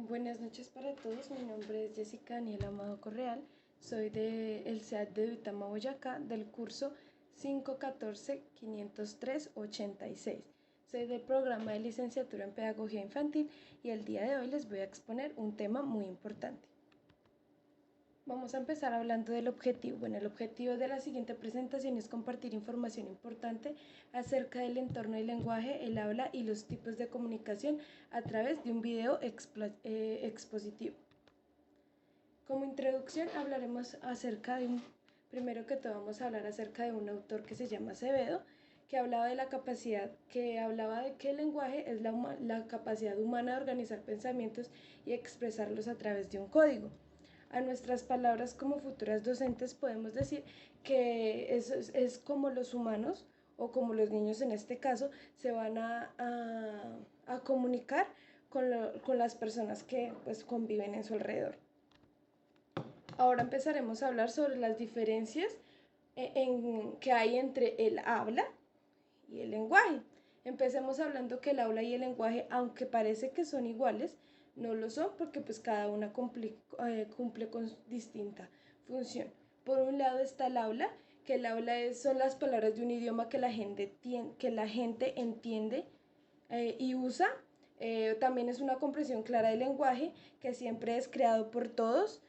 Buenas noches para todos, mi nombre es Jessica Daniela Amado Correal, soy del CEAT de Duitama, Boyacá, del curso 514-503-86. Soy del programa de licenciatura en Pedagogía Infantil y el día de hoy les voy a exponer un tema muy importante. Vamos a empezar hablando del objetivo. Bueno, el objetivo de la siguiente presentación es compartir información importante acerca del entorno del lenguaje, el habla y los tipos de comunicación a través de un video expositivo. Como introducción hablaremos acerca de primero que todo vamos a hablar acerca de un autor que se llama Acevedo, que hablaba de que el lenguaje es la capacidad humana de organizar pensamientos y expresarlos a través de un código. A nuestras palabras como futuras docentes podemos decir que es como los humanos o como los niños en este caso se van a comunicar con las personas que pues conviven en su alrededor. Ahora empezaremos a hablar sobre las diferencias que hay entre el habla y el lenguaje. Empecemos hablando que el habla y el lenguaje, aunque parece que son iguales, no lo son porque pues cada una cumple con distinta función. Por un lado está el habla, que el habla son las palabras de un idioma que la gente entiende y usa. También es una comprensión clara del lenguaje que siempre es creado por todos.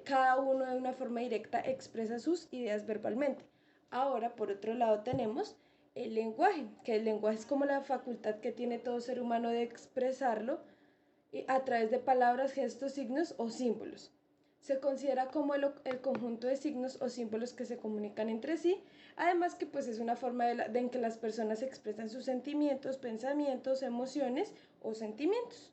Cada uno de una forma directa expresa sus ideas verbalmente. Ahora, por otro lado, tenemos el lenguaje, que el lenguaje es como la facultad que tiene todo ser humano de expresarlo a través de palabras, gestos, signos o símbolos. Se considera como el conjunto de signos o símbolos que se comunican entre sí, además que pues es una forma en que las personas expresan sus sentimientos, pensamientos, emociones o sentimientos.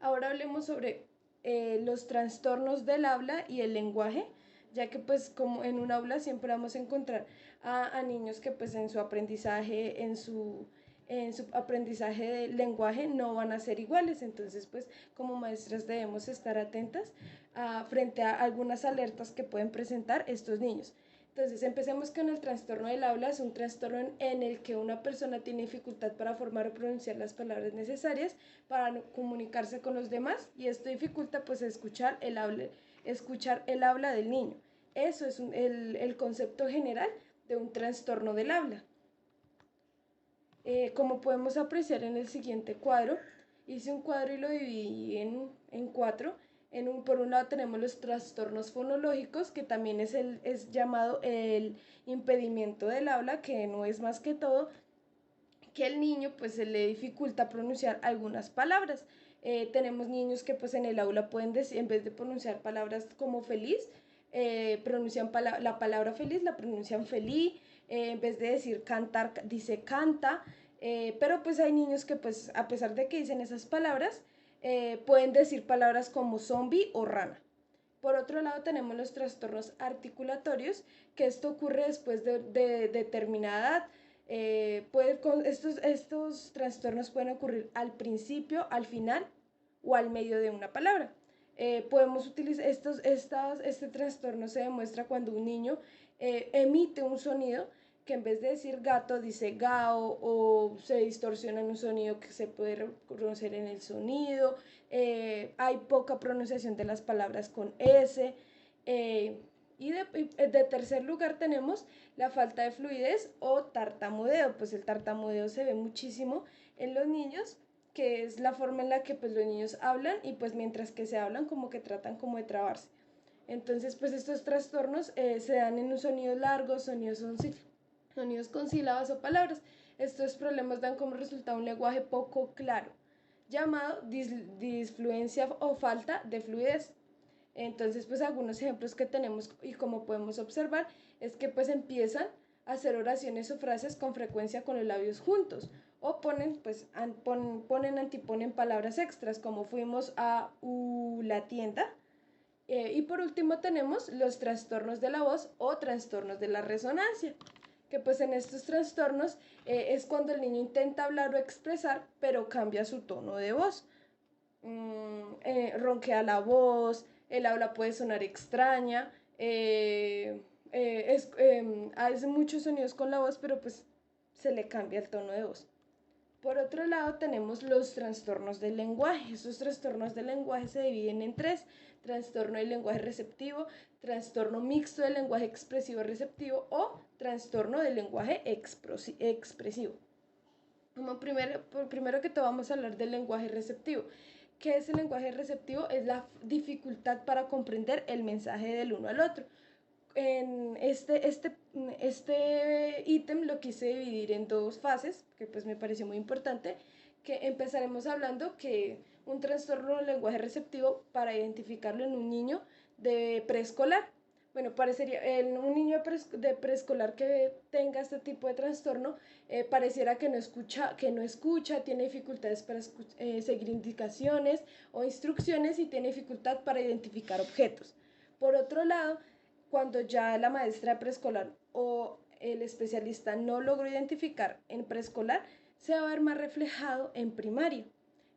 Ahora hablemos sobre los trastornos del habla y el lenguaje, ya que pues como en un aula siempre vamos a encontrar a niños que pues en su aprendizaje, del lenguaje no van a ser iguales, entonces pues como maestras debemos estar atentas frente a algunas alertas que pueden presentar estos niños. Entonces, empecemos con el trastorno del habla. Es un trastorno en el que una persona tiene dificultad para formar o pronunciar las palabras necesarias para comunicarse con los demás y esto dificulta pues escuchar el habla del niño. Eso es el concepto general de un trastorno del habla. Como podemos apreciar en el siguiente cuadro, hice un cuadro y lo dividí en cuatro. Por un lado tenemos los trastornos fonológicos, que también es llamado el impedimento del habla, que no es más que todo que el niño pues se le dificulta pronunciar algunas palabras. Tenemos niños que pues en el aula pueden decir, en vez de pronunciar palabras como feliz, pronuncian la palabra feliz, la pronuncian felí, en vez de decir cantar, dice canta, pero pues hay niños que pues a pesar de que dicen esas palabras, pueden decir palabras como zombie o rana. Por otro lado tenemos los trastornos articulatorios, que esto ocurre después de determinada edad. Estos trastornos pueden ocurrir al principio, al final o al medio de una palabra. Podemos utilizar este trastorno se demuestra cuando un niño emite un sonido que en vez de decir gato dice gao, o se distorsiona en un sonido que se puede reconocer en el sonido, hay poca pronunciación de las palabras con S, y de tercer lugar tenemos la falta de fluidez o tartamudeo. Pues el tartamudeo se ve muchísimo en los niños, que es la forma en la que pues los niños hablan y pues mientras que se hablan como que tratan como de trabarse. Entonces pues estos trastornos se dan en sonidos largos, sonidos con sílabas o palabras. Estos problemas dan como resultado un lenguaje poco claro, llamado disfluencia o falta de fluidez. Entonces, pues algunos ejemplos que tenemos y como podemos observar es que pues empiezan a hacer oraciones o frases con frecuencia con los labios juntos o anteponen palabras extras como fuimos a la tienda. Y por último tenemos los trastornos de la voz o trastornos de la resonancia, que pues en estos trastornos es cuando el niño intenta hablar o expresar pero cambia su tono de voz. Ronquea la voz, el habla puede sonar extraña, hace muchos sonidos con la voz, pero pues se le cambia el tono de voz. Por otro lado, tenemos los trastornos del lenguaje. Estos trastornos del lenguaje se dividen en tres: trastorno del lenguaje receptivo, trastorno mixto del lenguaje expresivo receptivo o trastorno del lenguaje expresivo. Primero que todo vamos a hablar del lenguaje receptivo. ¿Qué es el lenguaje receptivo? Es la dificultad para comprender el mensaje del uno al otro. En este ítem lo quise dividir en dos fases, que pues me pareció muy importante, que empezaremos hablando que un trastorno del lenguaje receptivo, para identificarlo en un niño de preescolar, bueno, parecería, en un niño de preescolar que tenga este tipo de trastorno, pareciera que no escucha, tiene dificultades para seguir indicaciones o instrucciones y tiene dificultad para identificar objetos. Por otro lado, cuando ya la maestra de preescolar o el especialista no logró identificar en preescolar, se va a ver más reflejado en primaria.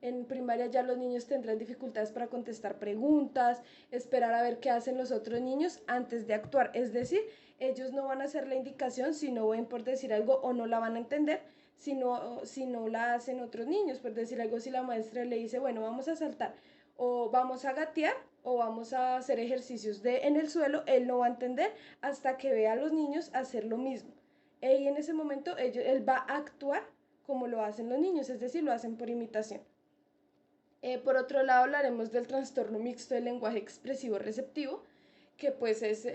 En primaria ya los niños tendrán dificultades para contestar preguntas, esperar a ver qué hacen los otros niños antes de actuar. Es decir, ellos no van a hacer la indicación si no ven por decir algo o no la van a entender, si no la hacen otros niños. Por decir algo, si la maestra le dice, bueno, vamos a saltar o vamos a gatear o vamos a hacer ejercicios en el suelo, él no va a entender hasta que vea a los niños hacer lo mismo. Y en ese momento él va a actuar como lo hacen los niños, es decir, lo hacen por imitación. Por otro lado, hablaremos del trastorno mixto del lenguaje expresivo receptivo, que pues es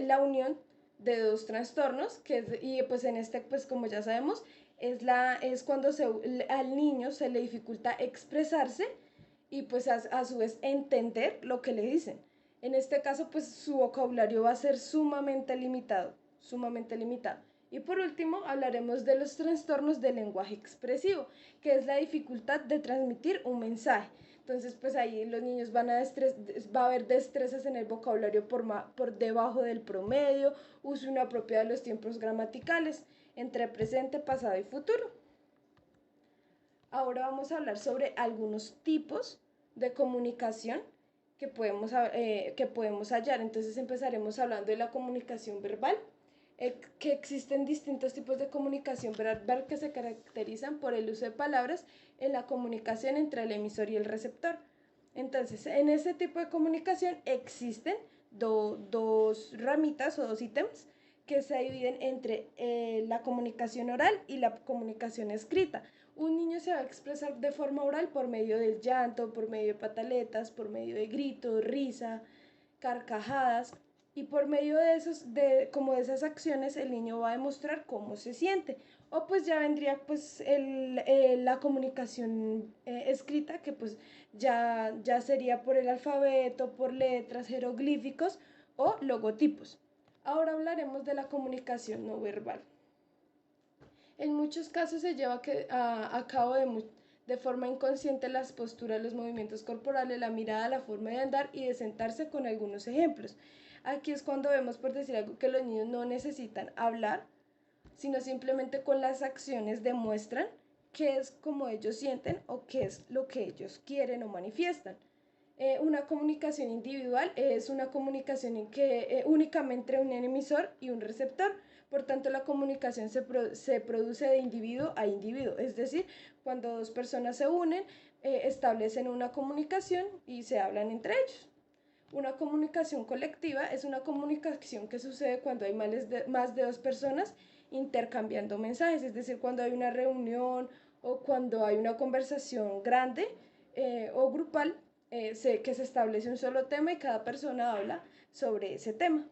la unión de dos trastornos, y pues en este, pues como ya sabemos, es cuando al niño se le dificulta expresarse y pues a su vez entender lo que le dicen. En este caso, pues su vocabulario va a ser sumamente limitado, sumamente limitado. Y por último, hablaremos de los trastornos del lenguaje expresivo, que es la dificultad de transmitir un mensaje. Entonces, pues ahí los niños va a haber destrezas en el vocabulario por debajo del promedio, uso inapropiado de los tiempos gramaticales, entre presente, pasado y futuro. Ahora vamos a hablar sobre algunos tipos de comunicación que podemos hallar. Entonces empezaremos hablando de la comunicación verbal, que existen distintos tipos de comunicación verbal que se caracterizan por el uso de palabras en la comunicación entre el emisor y el receptor. Entonces, en ese tipo de comunicación existen dos ramitas o dos ítems que se dividen entre la comunicación oral y la comunicación escrita. Un niño se va a expresar de forma oral por medio del llanto, por medio de pataletas, por medio de gritos, risa, carcajadas, y por medio de esas acciones el niño va a demostrar cómo se siente. O pues ya vendría pues la comunicación escrita, que pues ya sería por el alfabeto, por letras, jeroglíficos o logotipos. Ahora hablaremos de la comunicación no verbal. En muchos casos se lleva a cabo de forma inconsciente las posturas, los movimientos corporales, la mirada, la forma de andar y de sentarse, con algunos ejemplos. Aquí es cuando vemos, por decir algo, que los niños no necesitan hablar, sino simplemente con las acciones demuestran qué es como ellos sienten o qué es lo que ellos quieren o manifiestan. Una comunicación individual es una comunicación en que únicamente un emisor y un receptor. Por tanto, la comunicación se produce de individuo a individuo, es decir, cuando dos personas se unen, establecen una comunicación y se hablan entre ellos. Una comunicación colectiva es una comunicación que sucede cuando hay más de dos personas intercambiando mensajes, es decir, cuando hay una reunión o cuando hay una conversación grande o grupal, que se establece un solo tema y cada persona habla sobre ese tema.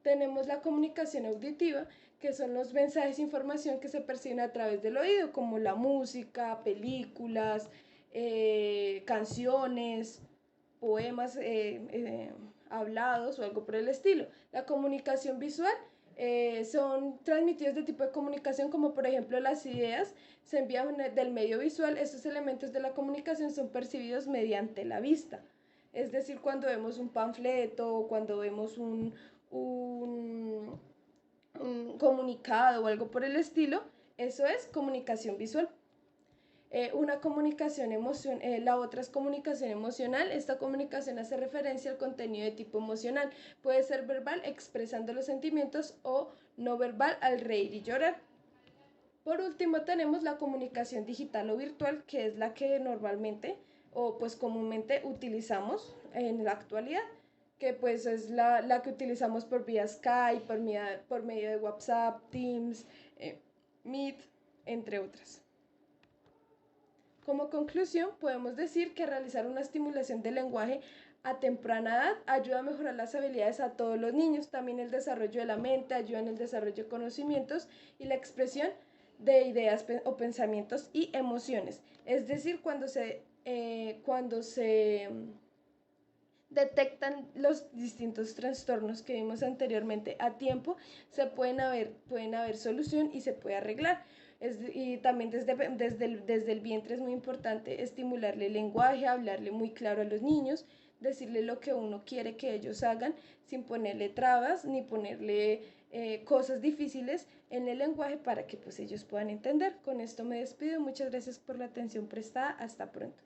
Tenemos la comunicación auditiva, que son los mensajes e información que se perciben a través del oído, como la música, películas, canciones, poemas hablados o algo por el estilo. La comunicación visual son transmitidos de tipo de comunicación, como por ejemplo las ideas se envían del medio visual. Estos elementos de la comunicación son percibidos mediante la vista. Es decir, cuando vemos un panfleto, cuando vemos un comunicado o algo por el estilo, eso es comunicación visual. La otra es comunicación emocional. Esta comunicación hace referencia al contenido de tipo emocional. Puede ser verbal, expresando los sentimientos, o no verbal, al reír y llorar. Por último, tenemos la comunicación digital o virtual, que es la que normalmente o pues comúnmente utilizamos en la actualidad, que pues es la que utilizamos por vía Skype, por medio de WhatsApp, Teams, Meet, entre otras. Como conclusión, podemos decir que realizar una estimulación del lenguaje a temprana edad ayuda a mejorar las habilidades a todos los niños, también el desarrollo de la mente, ayuda en el desarrollo de conocimientos y la expresión de ideas o pensamientos y emociones. Es decir, cuando se detectan los distintos trastornos que vimos anteriormente a tiempo, pueden haber solución y se puede arreglar. Y también desde el vientre es muy importante estimularle el lenguaje, hablarle muy claro a los niños, decirle lo que uno quiere que ellos hagan sin ponerle trabas ni ponerle cosas difíciles en el lenguaje para que pues ellos puedan entender. Con esto me despido, muchas gracias por la atención prestada, hasta pronto.